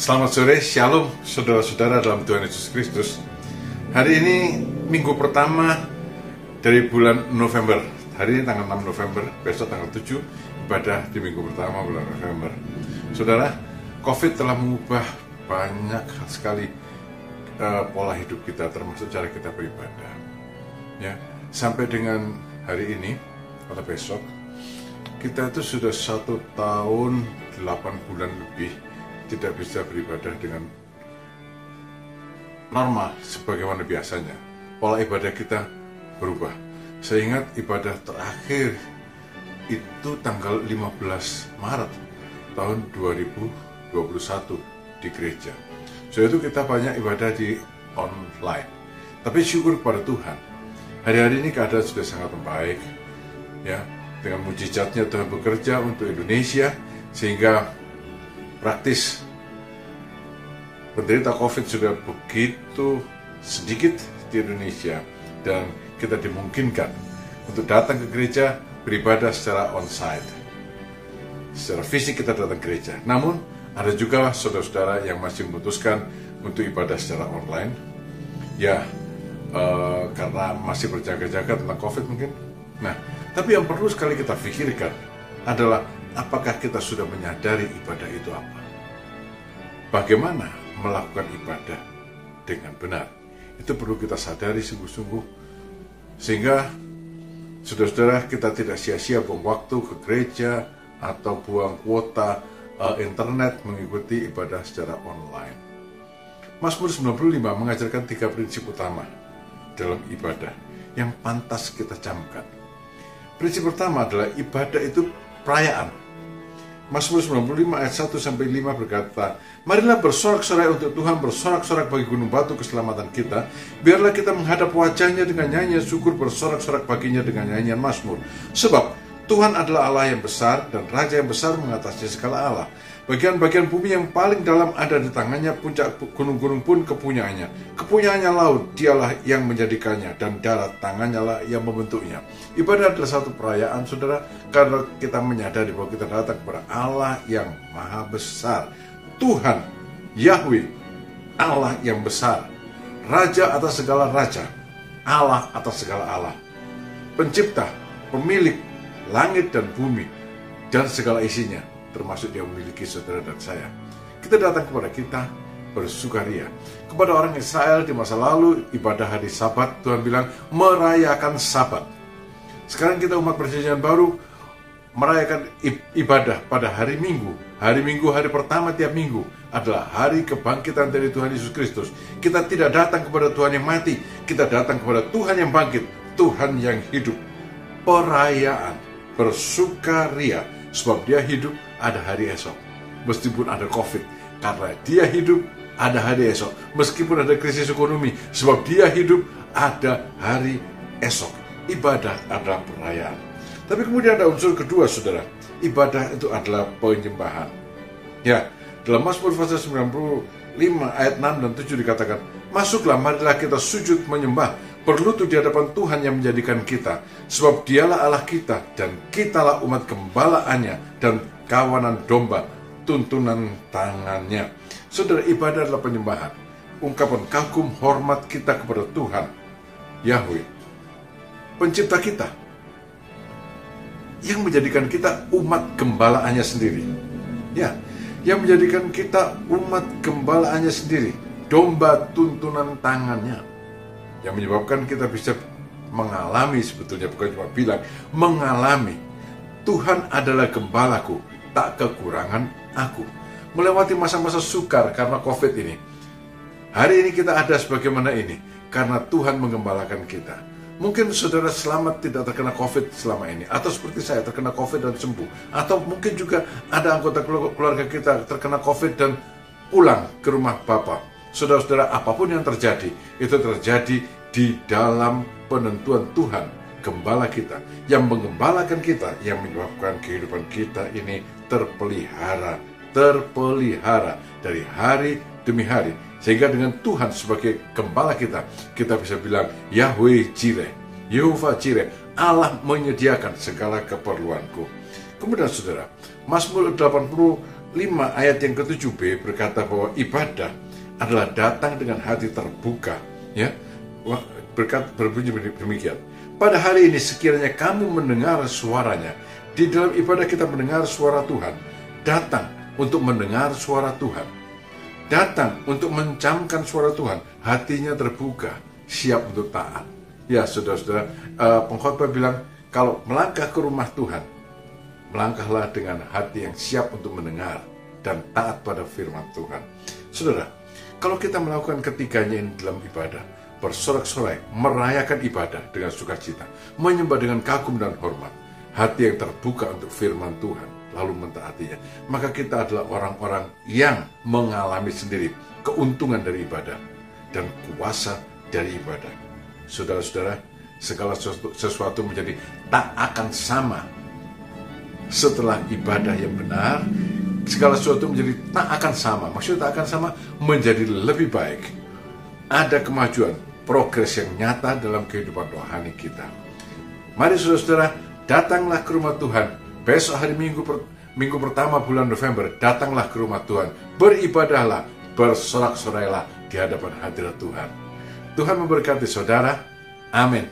Selamat sore, Shalom saudara-saudara dalam Tuhan Yesus Kristus. Hari ini minggu pertama dari bulan November. Hari ini tanggal 6 November, besok tanggal 7 ibadah di minggu pertama bulan November. Saudara, COVID telah mengubah banyak sekali pola hidup kita, termasuk cara kita beribadah. Ya, sampai dengan hari ini atau besok, kita itu sudah 1 tahun 8 bulan lebih tidak bisa beribadah dengan normal sebagaimana biasanya. Pola ibadah kita berubah. Saya ingat ibadah terakhir itu tanggal 15 Maret tahun 2021 di gereja. So itu kita banyak ibadah di online. Tapi syukur kepada Tuhan, hari-hari ini keadaan sudah sangat membaik. Ya, dengan mujizatnya Tuhan bekerja untuk Indonesia sehingga praktis penderita COVID sudah begitu sedikit di Indonesia dan kita dimungkinkan untuk datang ke gereja beribadah secara onsite. Secara fisik kita datang ke gereja. Namun ada juga saudara-saudara yang masih memutuskan untuk ibadah secara online. Ya, karena masih berjaga-jaga tentang COVID mungkin. Nah, tapi yang perlu sekali kita pikirkan adalah apakah kita sudah menyadari ibadah itu apa? Bagaimana melakukan ibadah dengan benar? Itu perlu kita sadari sungguh-sungguh, sehingga saudara-saudara kita tidak sia-sia buang waktu ke gereja atau buang kuota internet mengikuti ibadah secara online. Mazmur 95 mengajarkan 3 prinsip utama dalam ibadah yang pantas kita camkan. Prinsip pertama adalah ibadah itu perayaan. Mazmur 95 ayat 1-5 berkata, "Marilah bersorak-sorai untuk Tuhan, bersorak-sorak bagi gunung batu keselamatan kita. Biarlah kita menghadap wajahnya dengan nyanyian syukur, bersorak-sorak baginya dengan nyanyian mazmur. Sebab Tuhan adalah Allah yang besar dan Raja yang besar mengatasi segala Allah. Bagian-bagian bumi yang paling dalam ada di tangannya, puncak gunung-gunung pun kepunyaannya. Kepunyaannya laut, dialah yang menjadikannya, dan darat, tangannya lah yang membentuknya." Ibadah adalah satu perayaan, saudara, karena kita menyadari bahwa kita datang kepada Allah yang maha besar. Tuhan, Yahweh, Allah yang besar, Raja atas segala raja, Allah atas segala Allah, Pencipta, Pemilik langit dan bumi, dan segala isinya, termasuk dia memiliki saudara dan saya. Kita datang kepada kita bersukaria. Kepada orang Israel di masa lalu, ibadah hari Sabat, Tuhan bilang merayakan Sabat. Sekarang kita umat perjanjian baru merayakan ibadah pada hari Minggu. Hari Minggu, hari pertama tiap minggu adalah hari kebangkitan dari Tuhan Yesus Kristus. Kita tidak datang kepada Tuhan yang mati, kita datang kepada Tuhan yang bangkit, Tuhan yang hidup. Perayaan, bersukaria, sebab dia hidup, ada hari esok. Meskipun ada COVID, karena dia hidup, ada hari esok. Meskipun ada krisis ekonomi, sebab dia hidup, ada hari esok. Ibadah adalah perayaan. Tapi kemudian ada unsur kedua, saudara. Ibadah itu adalah penyembahan. Ya, dalam Mazmur pasal 95 ayat 6 dan 7 dikatakan, "Masuklah, marilah kita sujud menyembah, berlutut di hadapan Tuhan yang menjadikan kita, sebab dialah Allah kita, dan kitalah umat gembalaannya, dan kawanan domba, tuntunan tangannya." Saudara, ibadah adalah penyembahan, ungkapan kagum hormat kita kepada Tuhan, Yahweh, Pencipta kita, yang menjadikan kita umat gembalaannya sendiri. Ya, yang menjadikan kita umat gembalaannya sendiri, domba tuntunan tangannya, yang menyebabkan kita bisa mengalami, sebetulnya bukan cuma bilang, mengalami, Tuhan adalah gembalaku, tak kekurangan aku. Melewati masa-masa sukar karena COVID ini. Hari ini kita ada sebagaimana ini karena Tuhan menggembalakan kita. Mungkin saudara selamat tidak terkena COVID selama ini, atau seperti saya terkena COVID dan sembuh, atau mungkin juga ada anggota keluarga kita terkena COVID dan pulang ke rumah Bapa. Saudara-saudara, apapun yang terjadi, itu terjadi di dalam penentuan Tuhan, Gembala kita, yang menggembalakan kita, yang menyebabkan kehidupan kita ini terpelihara dari hari demi hari. Sehingga dengan Tuhan sebagai gembala kita, kita bisa bilang Yahweh Jireh, Yehovah Jireh, Allah menyediakan segala keperluanku. Kemudian saudara, Mazmur 80 5 ayat yang ke-7b berkata bahwa ibadah adalah datang dengan hati terbuka, ya. Berbunyi demikian. Pada hari ini sekiranya kamu mendengar suaranya. Di dalam ibadah kita mendengar suara Tuhan. Datang untuk mendengar suara Tuhan. Datang untuk mencamkan suara Tuhan. Hatinya terbuka, siap untuk taat. Ya, saudara-saudara, pengkhotbah bilang, kalau melangkah ke rumah Tuhan, melangkahlah dengan hati yang siap untuk mendengar dan taat pada firman Tuhan. Saudara, kalau kita melakukan ketiganya ini dalam ibadah, bersorak-sorai, merayakan ibadah dengan sukacita, menyembah dengan kagum dan hormat, hati yang terbuka untuk firman Tuhan, lalu mentaatinya, maka kita adalah orang-orang yang mengalami sendiri keuntungan dari ibadah dan kuasa dari ibadah. Saudara-saudara, segala sesuatu menjadi tak akan sama setelah ibadah yang benar. Segala sesuatu menjadi tak akan sama. Maksudnya tak akan sama, menjadi lebih baik. Ada kemajuan, progres yang nyata dalam kehidupan rohani kita. Mari saudara-saudara, datanglah ke rumah Tuhan. Besok hari Minggu pertama bulan November, datanglah ke rumah Tuhan. Beribadahlah, bersorak-sorailah di hadapan hadirat Tuhan. Tuhan memberkati saudara. Amin.